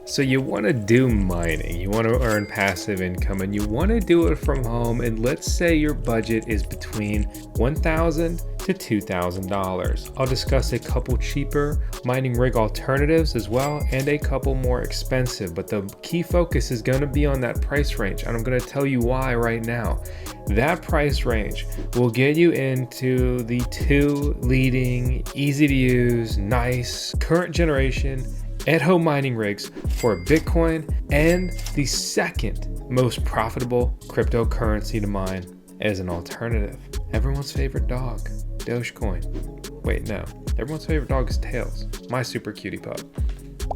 So you want to do mining, you want to earn passive income, and you want to do it from home. And let's say your budget is between $1,000 to $2,000. I'll discuss a couple cheaper mining rig alternatives as well, and a couple more expensive. But the key focus is going to be on that price range, and I'm going to tell you why right now. That price range will get you into the two leading, easy to use, nice, current generation at-home mining rigs for Bitcoin, and the second most profitable cryptocurrency to mine as an alternative. Everyone's favorite dog, Dogecoin. Wait, no. Everyone's favorite dog is Tails, my super cutie pup.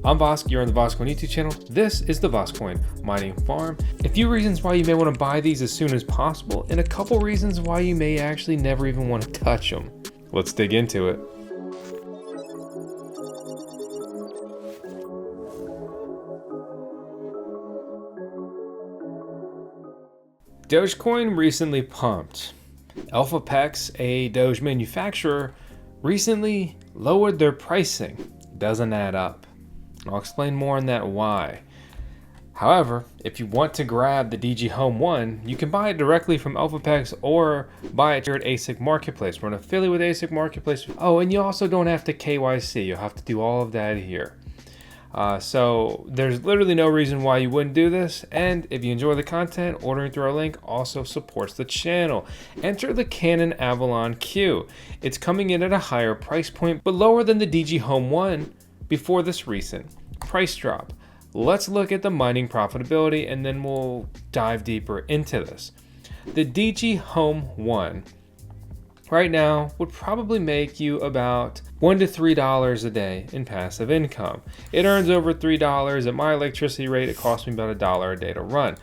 I'm Vosk, you're on the VoskCoin YouTube channel. This is the VoskCoin mining farm. A few reasons why you may want to buy these as soon as possible, and a couple reasons why you may actually never even want to touch them. Let's dig into it. Dogecoin recently pumped. Elphapex, a Doge manufacturer, recently lowered their pricing. Doesn't add up. I'll explain more on that why. However, if you want to grab the DG Home 1, you can buy it directly from Elphapex or buy it here at ASIC Marketplace. We're an affiliate with ASIC Marketplace. Oh, and you also don't have to KYC. You'll have to do all of that here. So there's literally no reason why you wouldn't do this. And if you enjoy the content, ordering through our link also supports the channel. Enter the Canaan Avalon Q. It's coming in at a higher price point, but lower than the DG Home 1 before this recent price drop. Let's look at the mining profitability and then we'll dive deeper into this. The DG Home 1 right now would probably make you about $1 to $3 a day in passive income. It earns over $3. At my electricity rate, it costs me about $1 a day to run.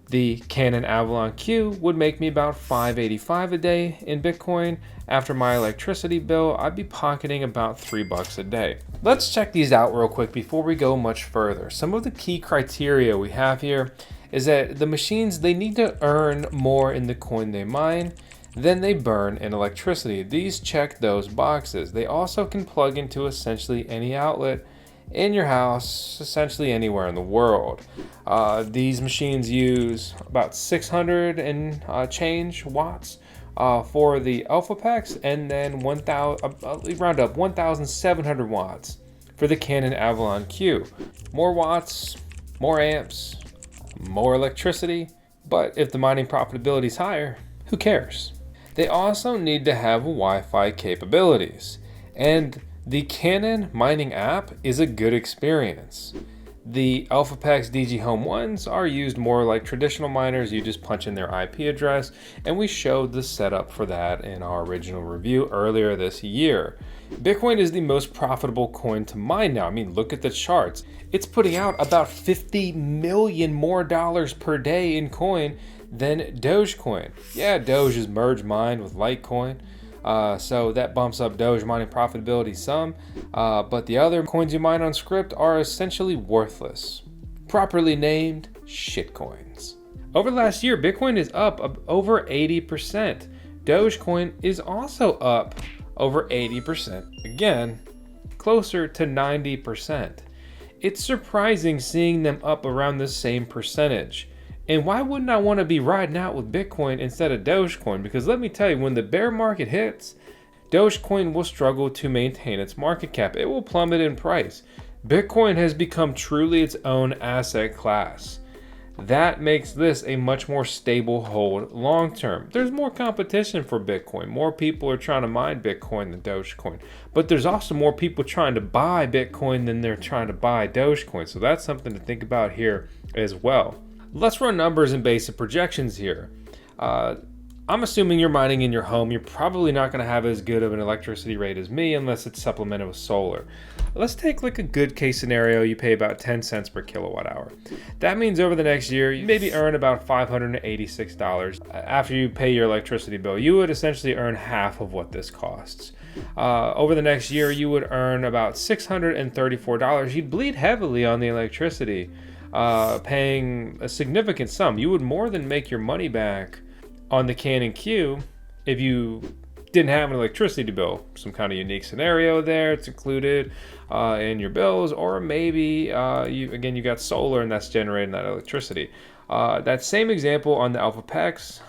The Canaan Avalon Q would make me about $5.85 a day in Bitcoin. After my electricity bill, I'd be pocketing about $3 a day. Let's check these out real quick before we go much further. Some of the key criteria we have here is that the machines, they need to earn more in the coin they mine than they burn in electricity. These check those boxes. They also can plug into essentially any outlet in your house, essentially anywhere in the world. These machines use about 600 and change watts for the Elphapex, and then 1,700 watts for the Canaan Avalon Q. More watts, more amps, more electricity, but if the mining profitability is higher, who cares? They also need to have Wi-Fi capabilities, and the Canaan mining app is a good experience. The Elphapex DG Home 1s are used more like traditional miners. You just punch in their IP address, and we showed the setup for that in our original review earlier this year. Bitcoin is the most profitable coin to mine now. I mean, look at the charts. It's putting out about $50 million more per day in coin than Dogecoin. Yeah, Doge is merge mined with Litecoin, so that bumps up Doge mining profitability some, but the other coins you mine on script are essentially worthless. Properly named shitcoins. Over the last year, Bitcoin is up over 80%. Dogecoin is also up over 80%. Again, closer to 90%. It's surprising seeing them up around the same percentage. And why wouldn't I want to be riding out with Bitcoin instead of Dogecoin? Because let me tell you, when the bear market hits, Dogecoin will struggle to maintain its market cap. It will plummet in price. Bitcoin has become truly its own asset class. That makes this a much more stable hold long term. There's more competition for Bitcoin. More people are trying to mine Bitcoin than Dogecoin. But there's also more people trying to buy Bitcoin than they're trying to buy Dogecoin. So that's something to think about here as well. Let's run numbers and basic projections here. I'm assuming you're mining in your home. You're probably not going to have as good of an electricity rate as me unless it's supplemented with solar. Let's take like a good case scenario. You pay about 10 cents per kilowatt hour. That means over the next year, you maybe earn about $586. After you pay your electricity bill, you would essentially earn half of what this costs. Over the next year, you would earn about $634. You'd bleed heavily on the electricity, paying a significant sum. You would more than make your money back on the Canaan Q if you didn't have an electricity bill, some kind of unique scenario there, it's included in your bills, or maybe you got solar and that's generating that electricity. That same example on the Elphapex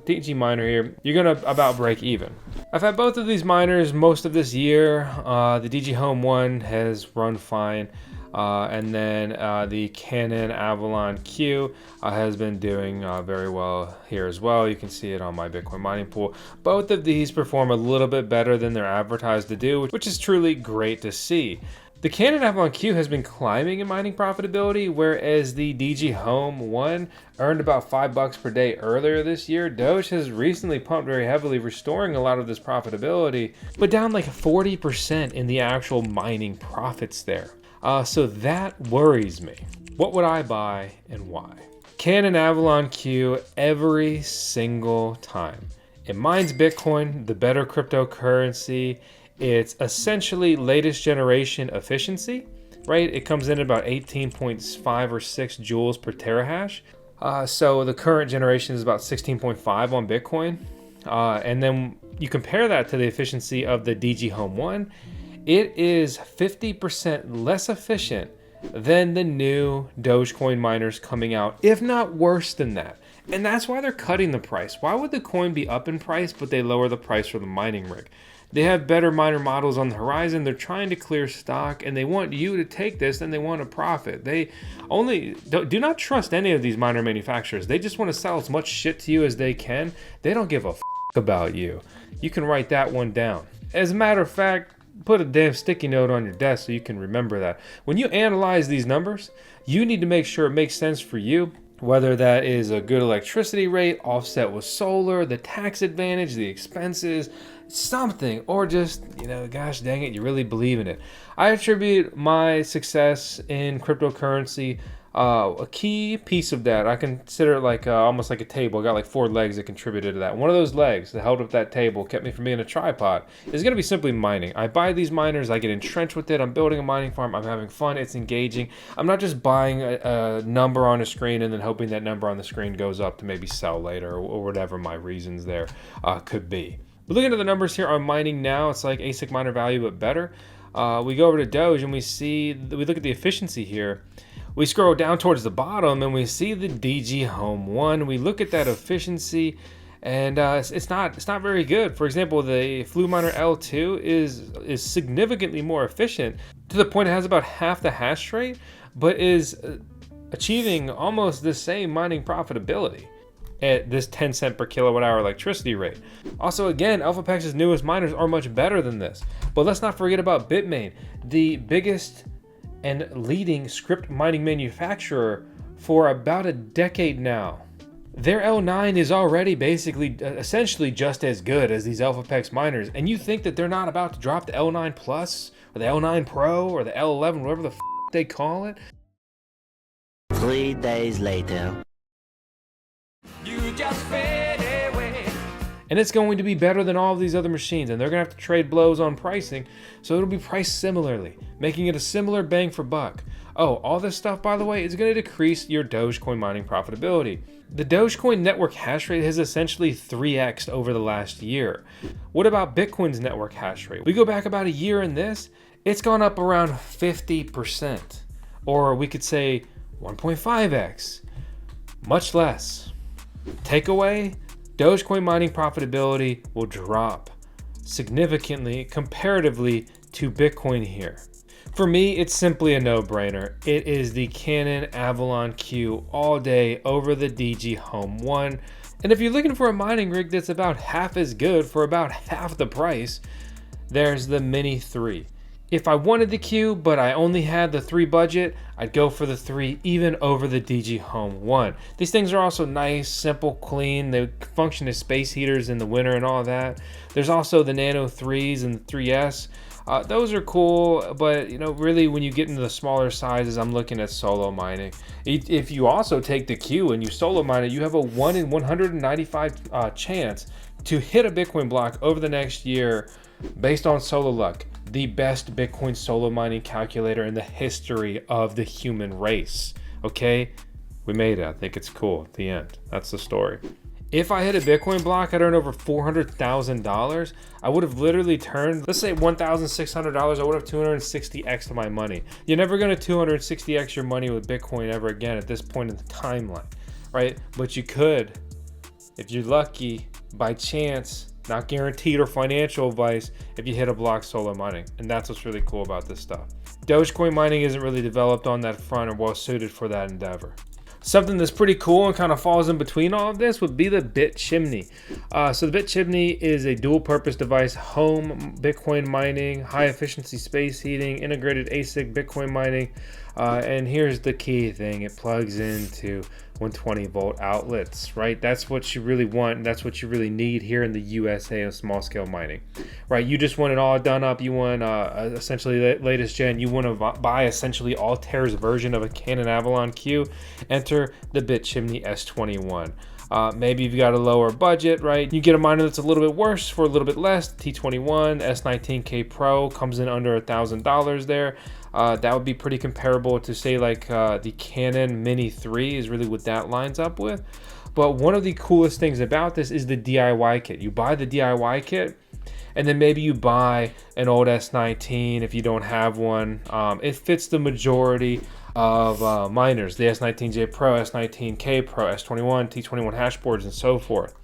DG miner here, you're gonna about break even. I've had both of these miners most of this year. The DG Home 1 has run fine. And then the Canaan Avalon Q has been doing very well here as well. You can see it on my Bitcoin mining pool. Both of these perform a little bit better than they're advertised to do, which is truly great to see. The Canaan Avalon Q has been climbing in mining profitability, whereas the DG Home 1 earned about $5 per day earlier this year. Doge has recently pumped very heavily, restoring a lot of this profitability, but down like 40% in the actual mining profits there. So that worries me. What would I buy and why? Canaan Avalon Q every single time. It mines Bitcoin, the better cryptocurrency. It's essentially latest generation efficiency, right? It comes in at about 18.5 or 6 joules per terahash. So the current generation is about 16.5 on Bitcoin. And then you compare that to the efficiency of the DG Home 1. It is 50% less efficient than the new Dogecoin miners coming out, if not worse than that. And that's why they're cutting the price. Why would the coin be up in price, but they lower the price for the mining rig? They have better miner models on the horizon. They're trying to clear stock, and they want you to take this, and they want a profit. They only do not trust any of these miner manufacturers. They just want to sell as much shit to you as they can. They don't give a f about you. You can write that one down. As a matter of fact, put a damn sticky note on your desk so you can remember that. When you analyze these numbers, you need to make sure it makes sense for you, whether that is a good electricity rate, offset with solar, the tax advantage, the expenses, something, or just, gosh dang it, you really believe in it. I attribute my success in cryptocurrency, a key piece of that, I consider it like almost like a table. I got like 4 legs that contributed to that. One of those legs that held up that table, kept me from being a tripod, is going to be simply mining. I buy these miners, I get entrenched with it, I'm building a mining farm, I'm having fun, it's engaging. I'm not just buying a number on a screen and then hoping that number on the screen goes up to maybe sell later, or whatever my reasons there could be. But looking at the numbers here on mining now, it's like ASIC miner value, but better. We go over to Doge and we look at the efficiency here. We scroll down towards the bottom and we see the DG Home 1. We look at that efficiency and it's not very good. For example, the Flueminer L2 is significantly more efficient, to the point it has about half the hash rate, but is achieving almost the same mining profitability at this 10 cent per kilowatt hour electricity rate. Also, again, Elphapex's newest miners are much better than this. But let's not forget about Bitmain, the biggest and leading script mining manufacturer for about a decade now. Their L9 is already basically essentially just as good as these Elphapex miners, and you think that they're not about to drop the L9 Plus or the L9 Pro or the L11, whatever the they call it? 3 days later. You just fade away. And it's going to be better than all of these other machines, and they're going to have to trade blows on pricing, so it'll be priced similarly, making it a similar bang for buck. Oh, all this stuff, by the way, is going to decrease your Dogecoin mining profitability. The Dogecoin network hash rate has essentially 3x'd over the last year. What about Bitcoin's network hash rate? We go back about a year in this, it's gone up around 50%, or we could say 1.5x, much less. Takeaway, Dogecoin mining profitability will drop significantly comparatively to Bitcoin here. For me, it's simply a no-brainer. It is the Canaan Avalon Q all day over the DG Home 1. And if you're looking for a mining rig that's about half as good for about half the price, there's the Mini 3. If I wanted the Q, but I only had the 3 budget, I'd go for the 3 even over the DG Home 1. These things are also nice, simple, clean. They function as space heaters in the winter and all that. There's also the Nano 3s and the 3S. Those are cool, but really when you get into the smaller sizes, I'm looking at solo mining. If you also take the Q and you solo mine it, you have a 1 in 195 chance to hit a Bitcoin block over the next year based on solo luck. The best Bitcoin solo mining calculator in the history of the human race. Okay, we made it. I think it's cool. The end. That's the story. If I hit a Bitcoin block, I'd earn over $400,000. I would have literally turned, let's say $1,600, I would have 260x to my money. You're never gonna 260x your money with Bitcoin ever again at this point in the timeline, right? But you could, if you're lucky, by chance, not guaranteed or financial advice, if you hit a block solo mining. And that's what's really cool about this stuff. Dogecoin mining isn't really developed on that front or well suited for that endeavor. Something that's pretty cool and kind of falls in between all of this would be the Bit Chimney. So the Bit Chimney is a dual purpose device, home Bitcoin mining, high efficiency space heating, integrated ASIC Bitcoin mining. And here's the key thing, it plugs into 120 volt outlets, right? That's what you really want, and that's what you really need here in the USA of small scale mining, right? You just want it all done up. You want essentially the latest gen. You want to buy essentially Altair's version of a Canaan Avalon Q. Enter the Bit Chimney S21. Maybe you've got a lower budget, right? You get a miner that's a little bit worse for a little bit less. T21, S19K Pro comes in under $1,000 there. That would be pretty comparable to say like the Canaan Mini 3 is really what that lines up with. But one of the coolest things about this is the DIY kit. You buy the DIY kit, and then maybe you buy an old S19 if you don't have one. It fits the majority of miners, the S19J Pro, S19K Pro, S21, T21 hash boards, and so forth.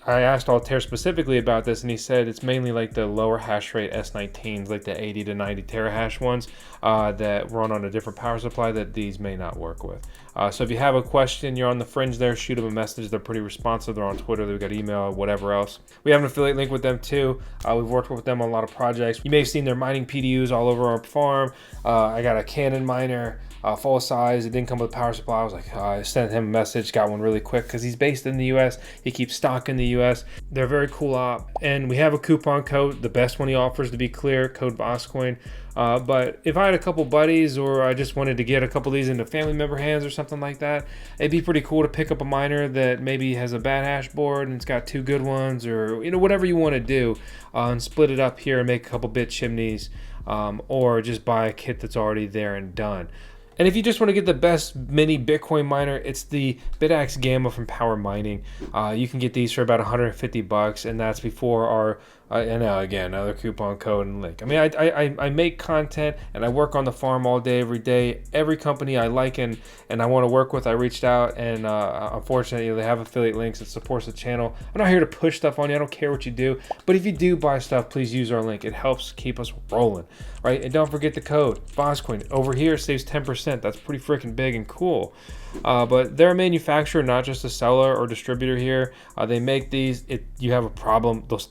I asked Altair specifically about this, and he said it's mainly like the lower hash rate S19s, like the 80 to 90 terahash ones that run on a different power supply that these may not work with. So if you have a question, you're on the fringe there, shoot them a message. They're pretty responsive. They're on Twitter. They've got email, whatever else. We have an affiliate link with them too. We've worked with them on a lot of projects. You may have seen their mining PDUs all over our farm. I got a Canaan miner. Full size. It didn't come with a power supply. I was like, I sent him a message, got one really quick because he's based in the US. He keeps stock in the US. They're a very cool op. And we have a coupon code, the best one he offers to be clear, code VoskCoin. But if I had a couple buddies or I just wanted to get a couple of these into family member hands or something like that, it'd be pretty cool to pick up a miner that maybe has a bad hash board and it's got two good ones, or whatever you want to do, and split it up here and make a couple bit chimneys, or just buy a kit that's already there and done. And if you just want to get the best mini Bitcoin miner, it's the BitX Gamma from Power Mining. You can get these for about $150, and that's before our, and now again, another coupon code and link. I mean, I make content and I work on the farm all day, every day. Every company I like and I want to work with, I reached out, and unfortunately, they have affiliate links that supports the channel. I'm not here to push stuff on you. I don't care what you do. But if you do buy stuff, please use our link. It helps keep us rolling, right? And don't forget the code, VoskCoin. Over here, saves 10%. That's pretty freaking big and cool. But they're a manufacturer, not just a seller or distributor here. They make these. If you have a problem, they'll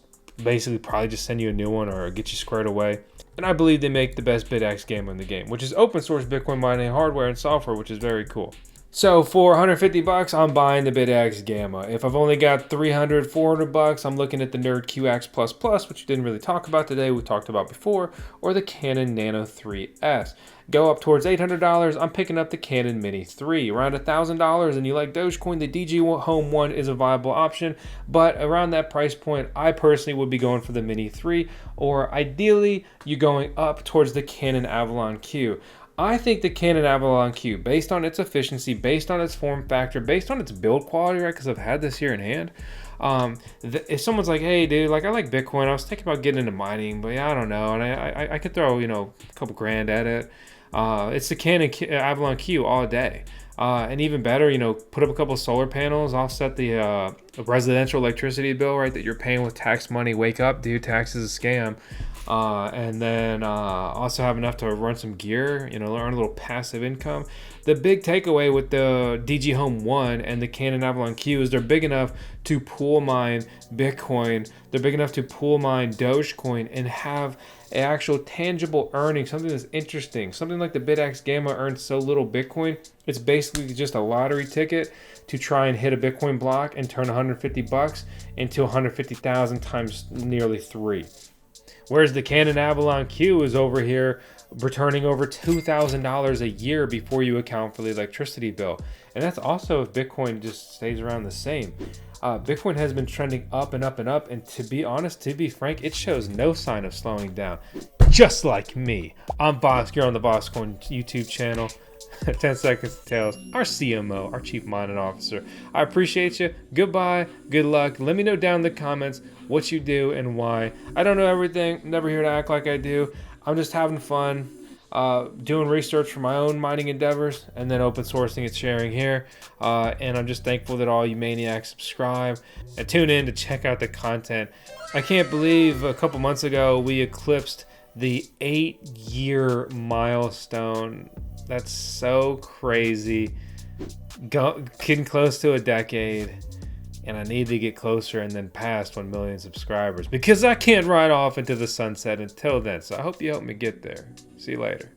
basically probably just send you a new one or get you squared away. And I believe they make the best BitX game in the game, which is open source Bitcoin mining hardware and software, which is very cool. So for $150, I'm buying the BitX Gamma. If I've only got $300, $400, I'm looking at the Nerd QX++, which we didn't really talk about today, we talked about before, or the Canaan Nano 3S. Go up towards $800, I'm picking up the Canaan Mini 3. Around $1,000 and you like Dogecoin, the DG Home 1 is a viable option, but around that price point, I personally would be going for the Mini 3, or ideally, you're going up towards the Canaan Avalon Q. I think the Canaan Avalon Q, based on its efficiency, based on its form factor, based on its build quality, right, because I've had this here in hand, if someone's like, hey, dude, like I like Bitcoin, I was thinking about getting into mining, but yeah, I don't know, and I could throw, a couple grand at it. It's the Canaan Avalon Q all day. And even better, put up a couple of solar panels, offset the residential electricity bill, right, that you're paying with tax money. Wake up, dude, tax is a scam. And then also have enough to run some gear, earn a little passive income. The big takeaway with the DG Home 1 and the Canaan Avalon Q is they're big enough to pool mine Bitcoin. They're big enough to pool mine Dogecoin and have an actual tangible earning, something that's interesting. Something like the BitX Gamma earns so little Bitcoin, it's basically just a lottery ticket to try and hit a Bitcoin block and turn $150 into 150,000 times nearly 3. Whereas the Canaan Avalon Q is over here returning over $2,000 a year before you account for the electricity bill. And that's also if Bitcoin just stays around the same. Bitcoin has been trending up and up and up. And to be honest, to be frank, it shows no sign of slowing down. just like me. I'm Vosk. You're on the VoskCoin YouTube channel. 10 Seconds to Tails, our CMO, our Chief Mining Officer. I appreciate you. Goodbye. Good luck. Let me know down in the comments what you do and why. I don't know everything. Never here to act like I do. I'm just having fun. Doing research for my own mining endeavors and then open sourcing and sharing here. And I'm just thankful that all you maniacs subscribe and tune in to check out the content. I can't believe a couple months ago we eclipsed the 8-year milestone. That's so crazy. Getting close to a decade. And I need to get closer and then past 1 million subscribers because I can't ride off into the sunset until then. So I hope you help me get there. See you later.